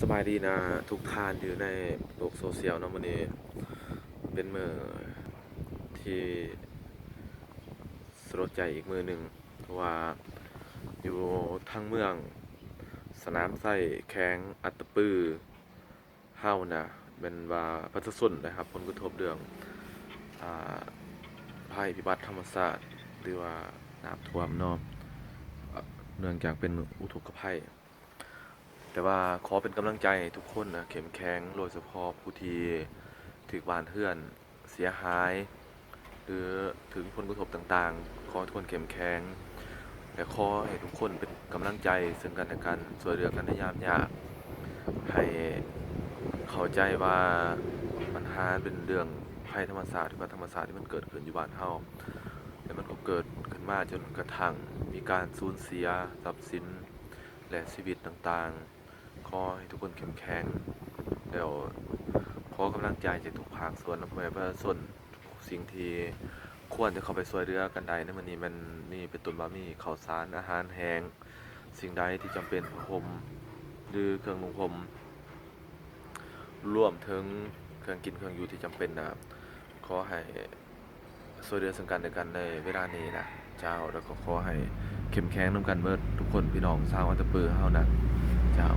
สบายดีนะทุกท่านอยู่ในโลกโซเชียลเนาะวันนี้เป็นมือที่สลดใจอีกมือหนึ่งเพราะว่าอยู่ทางเมืองสนามไส้แข็งอัตตปือเฮานะเป็นว่าพัสสุนนะครับผลกระทบเรื่องอ่าภัยพิบัติธรรมชาติหรือว่าน้ำท่วมเนาะเนื่องจากเป็นอุทกภัย แต่ว่าขอเป็นกำลังใจให้ทุกคนนะเข้มแข็งโดยเฉพาะผู้ที่ถูกบ้านเพื่อนเสียหายหรือถึงผลกระทบต่างๆขอทุกคนเข้มแข็งและขอให้ทุกคนเป็นกำลังใจซึ่งกันและกันช่วยเหลือกันในยามยากให้เข้าใจว่าปัญหาเป็นเรื่องภัยธรรมศาสตร์หรือว่าธรรมศาสตร์ที่มันเกิดขึ้นอยู่บ้านเฮาแล้วมันก็เกิดขึ้นมาจนกระทั่งมีการสูญเสียทรัพย์สินและชีวิตต่างๆ ขอให้ทุกคนเข้มแข็งแล้วขอกำลังใจจากทุกภาคส่วนและพ่อแม่ประชาชนสิ่งที่ควรจะเข้าไปช่วยเหลือกันได้ในมื้อนี้มันนี่เป็นต้นว่ามีข้าวสารอาหารแห้งสิ่งใดที่จำเป็นผ้าห่มหรือเครื่องนุ่งห่มรวมถึงเครื่องกินเครื่องอยู่ที่จำเป็นนะขอให้ช่วยเหลือซึ่งกันและกันในเวลานี้นะเจ้าแล้วก็ขอให้เข้มแข็งนำกันเบิดทุกคนพี่น้องชาวอัตตปือเฮานะเจ้า